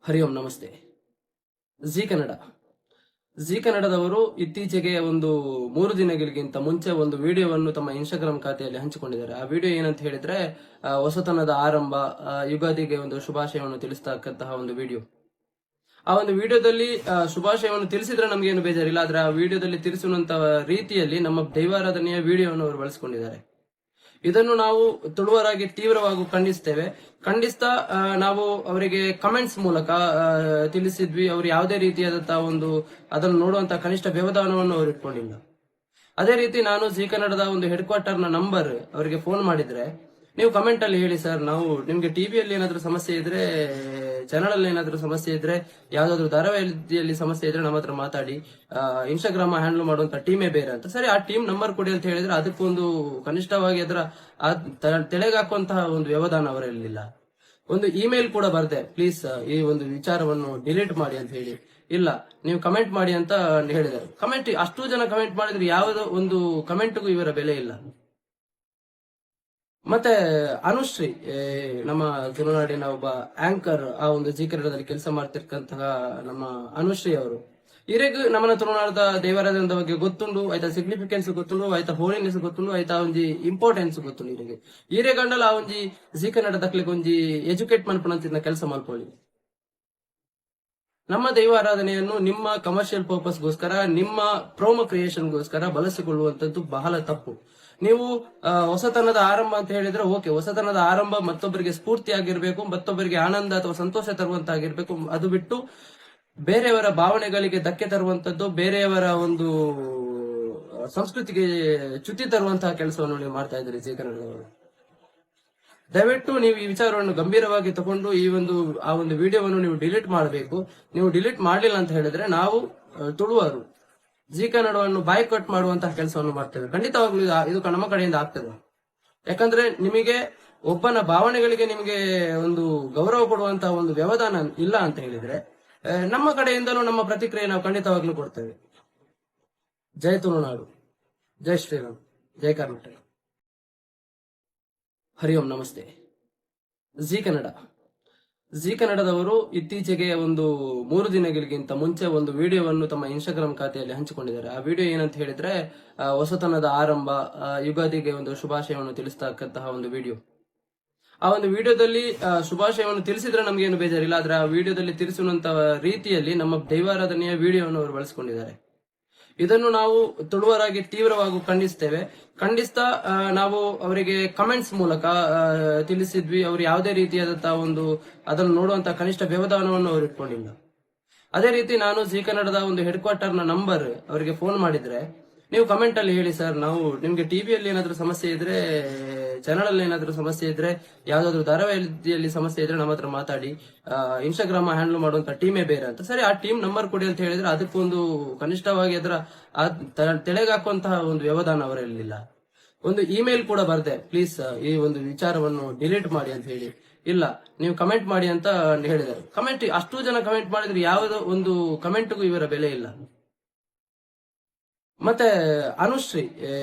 ಹರಿ ಓಂ ನಮಸ್ತೆ. ಜಿ ಕನ್ನಡ ಕನ್ನಡದವರು ಇತ್ತೀಚೆಗೆ ಒಂದು 3 ದಿನಗಳಿಗಿಂತ ಮುಂಚೆ ಒಂದು ವಿಡಿಯೋವನ್ನು ತಮ್ಮ ಇನ್ಸ್ಟಾಗ್ರಾಮ್ ಖಾತೆಯಲ್ಲಿ ಹಂಚಿಕೊಂಡಿದ್ದಾರೆ. ಆ ವಿಡಿಯೋ ಏನಂತ ಹೇಳಿದ್ರೆ ಹೊಸತನದ ಆರಂಭ, ಯುಗಾದಿಗೆ ಒಂದು ಶುಭಾಶಯವನ್ನು ತಿಳಿಸ್ತಕ್ಕಂತಹ ಒಂದು ವಿಡಿಯೋ. ಆ ಒಂದು ವಿಡಿಯೋದಲ್ಲಿ ಶುಭಾಶಯವನ್ನು ತಿಳಿಸಿದ್ರೆ ನಮಗೇನು ಬೇಜಾರಿಲ್ಲ, ಆದ್ರೆ ಆ ವಿಡಿಯೋದಲ್ಲಿ ತಿಳಿಸುವಂತಹ ರೀತಿಯಲ್ಲಿ ನಮ್ಮ ದೈವಾರಾಧನೆಯ ವಿಡಿಯೋವನ್ನು ಅವರು ಬಳಸಿಕೊಂಡಿದ್ದಾರೆ. ಇದನ್ನು ನಾವು ತುಳುವರಾಗಿ ತೀವ್ರವಾಗಿ ಖಂಡಿಸ್ತಾ ನಾವು ಅವರಿಗೆ ಕಮೆಂಟ್ಸ್ ಮೂಲಕ ತಿಳಿಸಿದ್ವಿ. ಅವರು ಯಾವುದೇ ರೀತಿಯಾದಂತಹ ಅದನ್ನು ನೋಡುವಂತಹ ಕನಿಷ್ಠ ವ್ಯವಧಾನವನ್ನು ಅವರು ಇಟ್ಕೊಂಡಿಲ್ಲ. ಅದೇ ರೀತಿ ನಾನು ಜಿ ಕನ್ನಡದ ಒಂದು ಹೆಡ್ ಕ್ವಾರ್ಟರ್ ನ ನಂಬರ್ ಅವರಿಗೆ ಫೋನ್ ಮಾಡಿದ್ರೆ, ನೀವು ಕಮೆಂಟ್ ಅಲ್ಲಿ ಹೇಳಿ ಸರ್, ನಾವು ನಿಮ್ಗೆ ಟಿವಿಯಲ್ಲಿ ಏನಾದ್ರೂ ಸಮಸ್ಯೆ ಇದ್ರೆ, ಚಾನಲ್ ಅಲ್ಲಿ ಏನಾದ್ರೂ ಸಮಸ್ಯೆ ಇದ್ರೆ, ಯಾವ್ದಾದ್ರು ಧಾರಾವಾಹಿಯಲ್ಲಿ ಸಮಸ್ಯೆ ಇದ್ರೆ ನಮ್ಮ ಹತ್ರ ಮಾತಾಡಿ, ಇನ್ಸ್ಟಾಗ್ರಾಮ್ ಹ್ಯಾಂಡಲ್ ಮಾಡುವಂತ ಟೀಮೇ ಬೇರೆ ಅಂತ. ಸರಿ, ಆ ಟೀಮ್ ನಂಬರ್ ಕೊಡಿ ಅಂತ ಹೇಳಿದ್ರೆ ಅದಕ್ಕೊಂದು ಕನಿಷ್ಠವಾಗಿ ಅದರ ತೆಳೆಗಾಕುವಂತಹ ಒಂದು ವ್ಯವಧಾನ ಅವರಲ್ಲಿಲ್ಲ. ಒಂದು ಇಮೇಲ್ ಕೂಡ ಬರ್ದೆ, ಪ್ಲೀಸ್ ಈ ಒಂದು ವಿಚಾರವನ್ನು ಡಿಲೀಟ್ ಮಾಡಿ ಅಂತ ಹೇಳಿ. ಇಲ್ಲ, ನೀವು ಕಮೆಂಟ್ ಮಾಡಿ ಅಂತ ಹೇಳಿದರು. ಕಮೆಂಟ್ ಅಷ್ಟು ಜನ ಕಮೆಂಟ್ ಮಾಡಿದ್ರೆ ಯಾವುದೋ ಒಂದು ಕಮೆಂಟ್ಗೂ ಇವರ ಬೆಲೆ ಇಲ್ಲ. ಮತ್ತೆ ಅನುಶ್ರೀ, ನಮ್ಮ ತುಳುನಾಡಿನ ಒಬ್ಬ ಆಂಕರ್, ಆ ಒಂದು ಜಿ ಕನ್ನಡದಲ್ಲಿ ಕೆಲಸ ಮಾಡ್ತಿರ್ತಕ್ಕಂತಹ ನಮ್ಮ ಅನುಶ್ರೀ ಅವರು, ಇರೆಗ್ ನಮ್ಮನ ತುಳುನಾಡದ ದೇವರಾಧನದ ಬಗ್ಗೆ ಗೊತ್ತುಂಡು, ಆಯ್ತಾ ಸಿಗ್ನಿಫಿಕೆನ್ಸ್ ಗೊತ್ತುಂಡು, ಆಯ್ತಾ ಹೋಲಿನೆಸ್ ಗೊತ್ತುಂಡು, ಆಯ್ತಾ ಒಂಜಿ ಇಂಪಾರ್ಟೆನ್ಸ್ ಗೊತ್ತುಂಡು. ಇರೆಗ್ ಈರೆ ಗಂಡಲ ಆ ಒಂಜಿ ಜಿ ಕನ್ನಡ ದಕ್ಲಿಗೆ ಒಂಜಿ ಎಜುಕೇಟ್ ಮನ್ಪುನಂತಿನ ಕೆಲಸ ಮಲ್ಪೊಳ್ಳಿ. ನಮ್ಮ ದೈವ ಆರಾಧನೆಯನ್ನು ನಿಮ್ಮ ಕಮರ್ಷಿಯಲ್ ಪರ್ಪಸ್ಗೋಸ್ಕರ, ನಿಮ್ಮ ಪ್ರೋಮೋ ಕ್ರಿಯೇಷನ್ಗೋಸ್ಕರ ಬಳಸಿಕೊಳ್ಳುವಂತದ್ದು ಬಹಳ ತಪ್ಪು. ನೀವು ಹೊಸತನದ ಆರಂಭ ಅಂತ ಹೇಳಿದ್ರೆ ಓಕೆ, ಹೊಸತನದ ಆರಂಭ ಮತ್ತೊಬ್ಬರಿಗೆ ಸ್ಫೂರ್ತಿ ಆಗಿರ್ಬೇಕು, ಮತ್ತೊಬ್ಬರಿಗೆ ಆನಂದ ಅಥವಾ ಸಂತೋಷ ತರುವಂತಾಗಿರ್ಬೇಕು. ಅದು ಬಿಟ್ಟು ಬೇರೆಯವರ ಭಾವನೆಗಳಿಗೆ ಧಕ್ಕೆ ತರುವಂತದ್ದು, ಬೇರೆಯವರ ಒಂದು ಸಂಸ್ಕೃತಿಗೆ ಚ್ಯುತಿ ತರುವಂತಹ ಕೆಲಸವನ್ನು ನೀವು ಮಾಡ್ತಾ ಇದ್ದೀರಿ ಜಿ ಕನ್ನಡದವರು. ದಯವಿಟ್ಟು ನೀವು ಈ ವಿಚಾರವನ್ನು ಗಂಭೀರವಾಗಿ ತಗೊಂಡು ಆ ಒಂದು ವಿಡಿಯೋವನ್ನು ನೀವು ಡಿಲೀಟ್ ಮಾಡಬೇಕು. ನೀವು ಡಿಲೀಟ್ ಮಾಡಲಿಲ್ಲ ಅಂತ ಹೇಳಿದ್ರೆ ನಾವು ತುಳುವರು ಜಿ ಕನ್ನಡವನ್ನು ಬಾಯ್ಕಟ್ ಮಾಡುವಂತಹ ಕೆಲಸವನ್ನು ಮಾಡ್ತೇವೆ. ಖಂಡಿತವಾಗ್ಲೂ ಇದು ನಮ್ಮ ಕಡೆಯಿಂದ ಆಗ್ತದೆ. ಯಾಕಂದ್ರೆ ನಿಮಗೆ ಒಬ್ಬನ ಭಾವನೆಗಳಿಗೆ ನಿಮಗೆ ಒಂದು ಗೌರವ ಕೊಡುವಂತಹ ಒಂದು ವ್ಯವಧಾನ ಇಲ್ಲ ಅಂತ ಹೇಳಿದ್ರೆ, ನಮ್ಮ ಕಡೆಯಿಂದಲೂ ನಮ್ಮ ಪ್ರತಿಕ್ರಿಯೆ ನಾವು ಖಂಡಿತವಾಗ್ಲೂ ಕೊಡ್ತೇವೆ. ಜೈ ತುಳುನಾಡು, ಜೈ ಶ್ರೀರಾಮ್, ಜೈ ಕರ್ನಾಟಕ. ಹರಿ ಓಂ ನಮಸ್ತೆ. ಜಿ ಕನ್ನಡದವರು ಇತ್ತೀಚೆಗೆ ಒಂದು 3 ದಿನಗಳಿಗಿಂತ ಮುಂಚೆ ಒಂದು ವಿಡಿಯೋವನ್ನು ತಮ್ಮ ಇನ್ಸ್ಟಾಗ್ರಾಮ್ ಖಾತೆಯಲ್ಲಿ ಹಂಚಿಕೊಂಡಿದ್ದಾರೆ. ಆ ವಿಡಿಯೋ ಏನಂತ ಹೇಳಿದ್ರೆ ಹೊಸತನದ ಆರಂಭ, ಯುಗಾದಿಗೆ ಒಂದು ಶುಭಾಶಯವನ್ನು ತಿಳಿಸ್ತಕ್ಕಂತಹ ಒಂದು ವಿಡಿಯೋ. ಆ ಒಂದು ವಿಡಿಯೋದಲ್ಲಿ ಶುಭಾಶಯವನ್ನು ತಿಳಿಸಿದ್ರೆ ನಮಗೇನು ಬೇಜಾರಿಲ್ಲ, ಆದ್ರೆ ಆ ವಿಡಿಯೋದಲ್ಲಿ ತಿಳಿಸುವಂತಹ ರೀತಿಯಲ್ಲಿ ನಮ್ಮ ದೈವಾರಾಧನೆಯ ವಿಡಿಯೋವನ್ನು ಅವರು ಬಳಸಿಕೊಂಡಿದ್ದಾರೆ. ಇದನ್ನು ನಾವು ತುಳುವರಾಗಿ ತೀವ್ರವಾಗಿ ಖಂಡಿಸ್ತಾ ನಾವು ಅವರಿಗೆ ಕಮೆಂಟ್ಸ್ ಮೂಲಕ ತಿಳಿಸಿದ್ವಿ. ಅವರು ಯಾವುದೇ ರೀತಿಯಾದಂತಹ ಅದನ್ನು ನೋಡುವಂತಹ ಕನಿಷ್ಠ ವ್ಯವಧಾನವನ್ನು ಅವರು ಇಟ್ಕೊಂಡಿಲ್ಲ. ಅದೇ ರೀತಿ ನಾನು ಜಿ ಕನ್ನಡದ ಒಂದು ಹೆಡ್ ಕ್ವಾರ್ಟರ್ ನ ನಂಬರ್ ಅವರಿಗೆ ಫೋನ್ ಮಾಡಿದ್ರೆ, ನೀವು ಕಮೆಂಟ್ ಅಲ್ಲಿ ಹೇಳಿ ಸರ್, ನಾವು ನಿಮ್ಗೆ ಟಿವಿಯಲ್ಲಿ ಏನಾದ್ರೂ ಸಮಸ್ಯೆ ಇದ್ರೆ, ಚಾನಲ್ ಅಲ್ಲಿ ಏನಾದ್ರೂ ಸಮಸ್ಯೆ ಇದ್ರೆ, ಯಾವ್ದಾದ್ರು ಧಾರಾವಾಹಿಯಲ್ಲಿ ಸಮಸ್ಯೆ ಇದ್ರೆ ನಮ್ಮ ಹತ್ರ ಮಾತಾಡಿ, ಇನ್ಸ್ಟಾಗ್ರಾಮ್ ಹ್ಯಾಂಡಲ್ ಮಾಡುವಂತ ಟೀಮೇ ಬೇರೆ ಅಂತ. ಸರಿ, ಆ ಟೀಮ್ ನಂಬರ್ ಕೊಡಿ ಅಂತ ಹೇಳಿದ್ರೆ ಅದಕ್ಕೊಂದು ಕನಿಷ್ಠವಾಗಿ ಅದರ ತೆಳೆಗಾಕುವಂತಹ ಒಂದು ವ್ಯವಧಾನ ಅವರಲ್ಲಿಲ್ಲ. ಒಂದು ಇಮೇಲ್ ಕೂಡ ಬರ್ದೆ, ಪ್ಲೀಸ್ ಈ ಒಂದು ವಿಚಾರವನ್ನು ಡಿಲೀಟ್ ಮಾಡಿ ಅಂತ ಹೇಳಿ. ಇಲ್ಲ, ನೀವು ಕಮೆಂಟ್ ಮಾಡಿ ಅಂತ ಹೇಳಿದರು. ಕಮೆಂಟ್ ಅಷ್ಟು ಜನ ಕಮೆಂಟ್ ಮಾಡಿದ್ರೆ ಯಾವುದೋ ಒಂದು ಕಮೆಂಟ್ಗೂ ಇವರ ಬೆಲೆ ಇಲ್ಲ. ಮತ್ತೆ ಅನುಶ್ರೀ,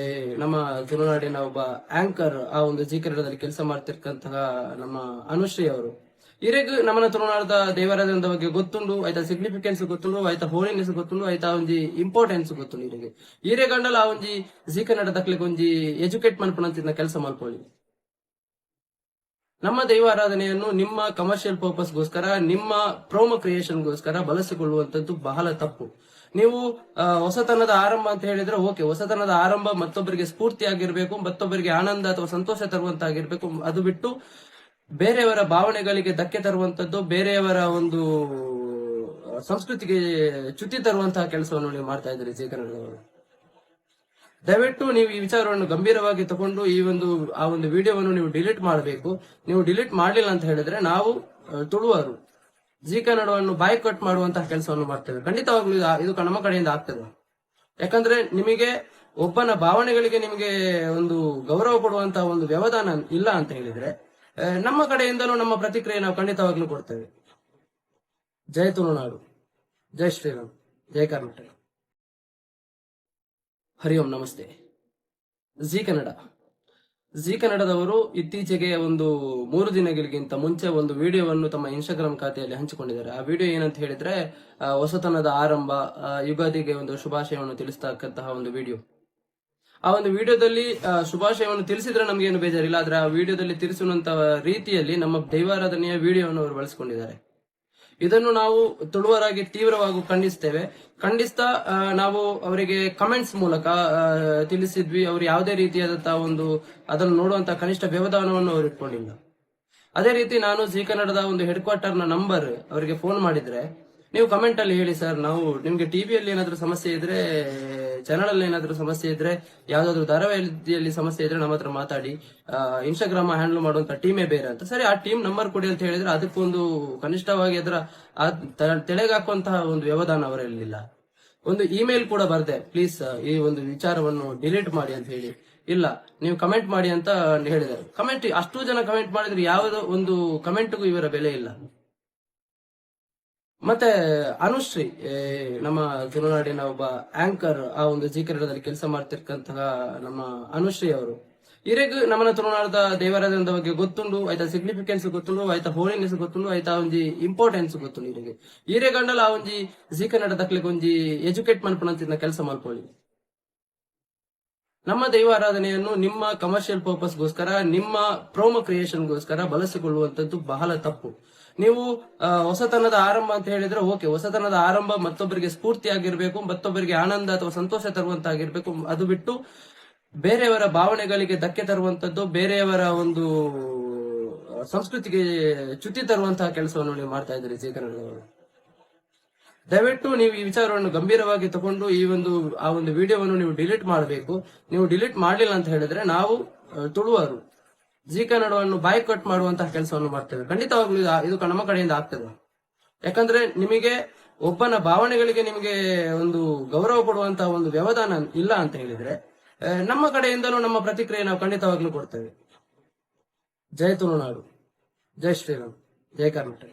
ನಮ್ಮ ತುಳುನಾಡಿನ ಒಬ್ಬ ಆಂಕರ್, ಆ ಒಂದು ಜಿ ಕನ್ನಡದಲ್ಲಿ ಕೆಲಸ ಮಾಡ್ತಿರ್ತಕ್ಕಂತಹ ನಮ್ಮ ಅನುಶ್ರೀ ಅವರು, ಇರೆಗ್ ನಮ್ಮನ ತುಳುನಾಡದ ದೇವರಾಧನದ ಬಗ್ಗೆ ಗೊತ್ತುಂಡು, ಆಯ್ತಾ ಸಿಗ್ನಿಫಿಕೆನ್ಸ್ ಗೊತ್ತುಂಡು, ಆಯ್ತಾ ಹೋಲಿನೆಸ್ ಗೊತ್ತುಂಡು, ಆಯ್ತಾ ಒಂಜಿ ಇಂಪಾರ್ಟೆನ್ಸ್ ಗೊತ್ತುಂಡು. ಈರೆ ಗಂಡಲ ಆ ಒಂಜಿ ಜಿ ಕನ್ನಡ ದಕ್ಲಿಗೆ ಒಂಜಿ ಎಜುಕೇಟ್ ಮನ್ಪುನಂತಿನ ಕೆಲಸ ಮಲ್ಪೊಳ್ಳಿ. ನಮ್ಮ ದೈವ ಆರಾಧನೆಯನ್ನು ನಿಮ್ಮ ಕಮರ್ಷಿಯಲ್ ಪರ್ಪಸ್ಗೋಸ್ಕರ, ನಿಮ್ಮ ಪ್ರೋಮೋ ಕ್ರಿಯೇಷನ್ಗೋಸ್ಕರ ಬಳಸಿಕೊಳ್ಳುವಂತದ್ದು ಬಹಳ ತಪ್ಪು. ನೀವು ಹೊಸತನದ ಆರಂಭ ಅಂತ ಹೇಳಿದ್ರೆ ಓಕೆ, ಹೊಸತನದ ಆರಂಭ ಮತ್ತೊಬ್ಬರಿಗೆ ಸ್ಫೂರ್ತಿ ಆಗಿರ್ಬೇಕು, ಮತ್ತೊಬ್ಬರಿಗೆ ಆನಂದ ಅಥವಾ ಸಂತೋಷ ತರುವಂತಾಗಿರ್ಬೇಕು. ಅದು ಬಿಟ್ಟು ಬೇರೆಯವರ ಭಾವನೆಗಳಿಗೆ ಧಕ್ಕೆ ತರುವಂತದ್ದು, ಬೇರೆಯವರ ಒಂದು ಸಂಸ್ಕೃತಿಗೆ ಚ್ಯುತಿ ತರುವಂತಹ ಕೆಲಸವನ್ನು ನೀವು ಮಾಡ್ತಾ ಇದ್ದೀರಿ ಜಿ ಕನ್ನಡದವರು. ದಯವಿಟ್ಟು ನೀವು ಈ ವಿಚಾರವನ್ನು ಗಂಭೀರವಾಗಿ ತಗೊಂಡು ಆ ಒಂದು ವಿಡಿಯೋವನ್ನು ನೀವು ಡಿಲೀಟ್ ಮಾಡಬೇಕು. ನೀವು ಡಿಲೀಟ್ ಮಾಡಲಿಲ್ಲ ಅಂತ ಹೇಳಿದ್ರೆ ನಾವು ತುಳುವರು ಜಿ ಕನ್ನಡವನ್ನು ಬಾಯ್ಕಟ್ ಮಾಡುವಂತಹ ಕೆಲಸವನ್ನು ಮಾಡ್ತೇವೆ. ಖಂಡಿತವಾಗ್ಲೂ ಇದು ನಮ್ಮ ಕಡೆಯಿಂದ ಆಗ್ತದೆ. ಯಾಕಂದ್ರೆ ನಿಮಗೆ ಒಬ್ಬನ ಭಾವನೆಗಳಿಗೆ ನಿಮಗೆ ಒಂದು ಗೌರವ ಕೊಡುವಂತಹ ಒಂದು ವ್ಯವಧಾನ ಇಲ್ಲ ಅಂತ ಹೇಳಿದ್ರೆ, ನಮ್ಮ ಕಡೆಯಿಂದಲೂ ನಮ್ಮ ಪ್ರತಿಕ್ರಿಯೆ ನಾವು ಖಂಡಿತವಾಗ್ಲೂ ಕೊಡ್ತೇವೆ. ಜೈ ತುಳುನಾಡು, ಜೈ ಶ್ರೀರಾಮ್, ಜೈ ಕರ್ನಾಟಕ. ಹರಿ ಓಂ ನಮಸ್ತೆ. ಜಿ ಜಿ ಕನ್ನಡದವರು ಇತ್ತೀಚೆಗೆ ಒಂದು 3 ದಿನಗಳಿಗಿಂತ ಮುಂಚೆ ಒಂದು ವಿಡಿಯೋವನ್ನು ತಮ್ಮ ಇನ್ಸ್ಟಾಗ್ರಾಮ್ ಖಾತೆಯಲ್ಲಿ ಹಂಚಿಕೊಂಡಿದ್ದಾರೆ. ಆ ವಿಡಿಯೋ ಏನಂತ ಹೇಳಿದ್ರೆ ಹೊಸತನದ ಆರಂಭ, ಯುಗಾದಿಗೆ ಒಂದು ಶುಭಾಶಯವನ್ನು ತಿಳಿಸ್ತಕ್ಕಂತಹ ಒಂದು ವಿಡಿಯೋ. ಆ ಒಂದು ವಿಡಿಯೋದಲ್ಲಿ ಶುಭಾಶಯವನ್ನು ತಿಳಿಸಿದ್ರೆ ನಮ್ಗೇನು ಬೇಜಾರಿಲ್ಲ, ಆದ್ರೆ ಆ ವಿಡಿಯೋದಲ್ಲಿ ತಿಳಿಸುವಂತ ರೀತಿಯಲ್ಲಿ ನಮ್ಮ ದೈವಾರಾಧನೆಯ ವಿಡಿಯೋವನ್ನು ಅವರು ಬಳಸಿಕೊಂಡಿದ್ದಾರೆ. ಇದನ್ನು ನಾವು ತುಳುವರಾಗಿ ತೀವ್ರವಾಗಿ ಖಂಡಿಸ್ತಾ ನಾವು ಅವರಿಗೆ ಕಮೆಂಟ್ಸ್ ಮೂಲಕ ತಿಳಿಸಿದ್ವಿ. ಅವರು ಯಾವುದೇ ರೀತಿಯಾದಂತಹ ಒಂದು ಅದನ್ನು ನೋಡುವಂತಹ ಕನಿಷ್ಠ ವ್ಯವಧಾನವನ್ನು ಅವರು ಇಟ್ಕೊಂಡಿಲ್ಲ. ಅದೇ ರೀತಿ ನಾನು ಜಿ ಕನ್ನಡದ ಒಂದು ಹೆಡ್ ಕ್ವಾರ್ಟರ್ ನ ನಂಬರ್ ಅವರಿಗೆ ಫೋನ್ ಮಾಡಿದ್ರೆ, ನೀವು ಕಮೆಂಟ್ ಅಲ್ಲಿ ಹೇಳಿ ಸರ್, ನಾವು ನಿಮ್ಗೆ ಟಿವಿಯಲ್ಲಿ ಏನಾದ್ರೂ ಸಮಸ್ಯೆ ಇದ್ರೆ, ಚಾನಲ್ ಅಲ್ಲಿ ಏನಾದ್ರೂ ಸಮಸ್ಯೆ ಇದ್ರೆ, ಯಾವ್ದಾದ್ರು ಧಾರಾವಾಹಿಯಲ್ಲಿ ಸಮಸ್ಯೆ ಇದ್ರೆ ನಮ್ಮ ಹತ್ರ ಮಾತಾಡಿ, ಇನ್ಸ್ಟಾಗ್ರಾಮ್ ಹ್ಯಾಂಡಲ್ ಮಾಡುವಂತ ಟೀಮೇ ಬೇರೆ ಅಂತ. ಸರಿ, ಆ ಟೀಮ್ ನಂಬರ್ ಕೊಡಿ ಅಂತ ಹೇಳಿದ್ರೆ ಅದಕ್ಕೊಂದು ಕನಿಷ್ಠವಾಗಿ ಅದರ ತೆಳೆಗಾಕುವಂತಹ ಒಂದು ವ್ಯವಧಾನ ಅವರಲ್ಲಿಲ್ಲ. ಒಂದು ಇಮೇಲ್ ಕೂಡ ಬರ್ದೆ, ಪ್ಲೀಸ್ ಈ ಒಂದು ವಿಚಾರವನ್ನು ಡಿಲೀಟ್ ಮಾಡಿ ಅಂತ ಹೇಳಿ. ಇಲ್ಲ, ನೀವು ಕಮೆಂಟ್ ಮಾಡಿ ಅಂತ ಹೇಳಿದ್ದಾರೆ. ಕಮೆಂಟ್ ಅಷ್ಟು ಜನ ಕಮೆಂಟ್ ಮಾಡಿದ್ರೆ ಯಾವುದೋ ಒಂದು ಕಮೆಂಟ್ಗೂ ಇವರ ಬೆಲೆ ಇಲ್ಲ. ಮತ್ತೆ ಅನುಶ್ರೀ, ನಮ್ಮ ತುಳುನಾಡಿನ ಒಬ್ಬ ಆಂಕರ್, ಆ ಒಂದು ಜಿ ಕನ್ನಡದಲ್ಲಿ ಕೆಲಸ ಮಾಡ್ತಿರ್ಕಂತಹ ನಮ್ಮ ಅನುಶ್ರೀ ಅವರು, ಇರೆಗ್ ನಮ್ಮನ ತುಳುನಾಡದ ದೇವರಾಧನದ ಬಗ್ಗೆ ಗೊತ್ತುಂಡು, ಆಯ್ತಾ ಸಿಗ್ನಿಫಿಕೆನ್ಸ್ ಗೊತ್ತುಂಡು, ಆಯ್ತಾ ಹೋಲಿನೆಸ್ ಗೊತ್ತುಂಡು, ಆಯ್ತಾ ಒಂಜಿ ಇಂಪಾರ್ಟೆನ್ಸ್ ಗೊತ್ತುಂಡು. ಇರೆಗ್ ಈರೆ ಗಂಡಲ ಆ ಒಂಜಿ ಜಿ ಕನ್ನಡ ದಕ್ಲಿಗೆ ಒಂಜಿ ಎಜುಕೇಟ್ ಮನ್ಪುಣಂತಿನ ಕೆಲಸ ಮಲ್ಪೊಳ್ಳಿ. ನಮ್ಮ ದೈವಾರಾಧನೆಯನ್ನು ನಿಮ್ಮ ಕಮರ್ಷಿಯಲ್ ಪರ್ಪಸ್ಗೋಸ್ಕರ, ನಿಮ್ಮ ಪ್ರೋಮೋ ಕ್ರಿಯೇಷನ್ಗೋಸ್ಕರ ಬಳಸಿಕೊಳ್ಳುವಂತದ್ದು ಬಹಳ ತಪ್ಪು. ನೀವು ಹೊಸತನದ ಆರಂಭ ಅಂತ ಹೇಳಿದ್ರೆ ಓಕೆ, ಹೊಸತನದ ಆರಂಭ ಮತ್ತೊಬ್ಬರಿಗೆ ಸ್ಫೂರ್ತಿ ಆಗಿರ್ಬೇಕು, ಮತ್ತೊಬ್ಬರಿಗೆ ಆನಂದ ಅಥವಾ ಸಂತೋಷ ತರುವಂತಾಗಿರ್ಬೇಕು. ಅದು ಬಿಟ್ಟು ಬೇರೆಯವರ ಭಾವನೆಗಳಿಗೆ ಧಕ್ಕೆ ತರುವಂತದ್ದು, ಬೇರೆಯವರ ಒಂದು ಸಂಸ್ಕೃತಿಗೆ ಚ್ಯುತಿ ತರುವಂತಹ ಕೆಲಸವನ್ನು ನೀವು ಮಾಡ್ತಾ ಇದ್ದೀರಿ ಜಿ ಕನ್ನಡದವರು. ದಯವಿಟ್ಟು ನೀವು ಈ ವಿಚಾರವನ್ನು ಗಂಭೀರವಾಗಿ ತಗೊಂಡು ಆ ಒಂದು ವಿಡಿಯೋವನ್ನು ನೀವು ಡಿಲೀಟ್ ಮಾಡಬೇಕು. ನೀವು ಡಿಲೀಟ್ ಮಾಡಲಿಲ್ಲ ಅಂತ ಹೇಳಿದ್ರೆ ನಾವು ತುಳುವರು ಜಿ ಕನ್ನಡವನ್ನು ಬಾಯ್ಕಟ್ ಮಾಡುವಂತಹ ಕೆಲಸವನ್ನು ಮಾಡ್ತೇವೆ. ಖಂಡಿತವಾಗ್ಲೂ ಇದು ನಮ್ಮ ಕಡೆಯಿಂದ ಆಗ್ತದೆ. ಯಾಕಂದ್ರೆ ನಿಮಗೆ ಒಬ್ಬನ ಭಾವನೆಗಳಿಗೆ ನಿಮಗೆ ಒಂದು ಗೌರವ ಕೊಡುವಂತಹ ಒಂದು ವ್ಯವಧಾನ ಇಲ್ಲ ಅಂತ ಹೇಳಿದ್ರೆ, ನಮ್ಮ ಕಡೆಯಿಂದಲೂ ನಮ್ಮ ಪ್ರತಿಕ್ರಿಯೆ ನಾವು ಖಂಡಿತವಾಗ್ಲೂ ಕೊಡ್ತೇವೆ. ಜೈ ತುಳುನಾಡು, ಜೈ ಶ್ರೀರಾಮ್, ಜೈ ಕರ್ನಾಟಕ.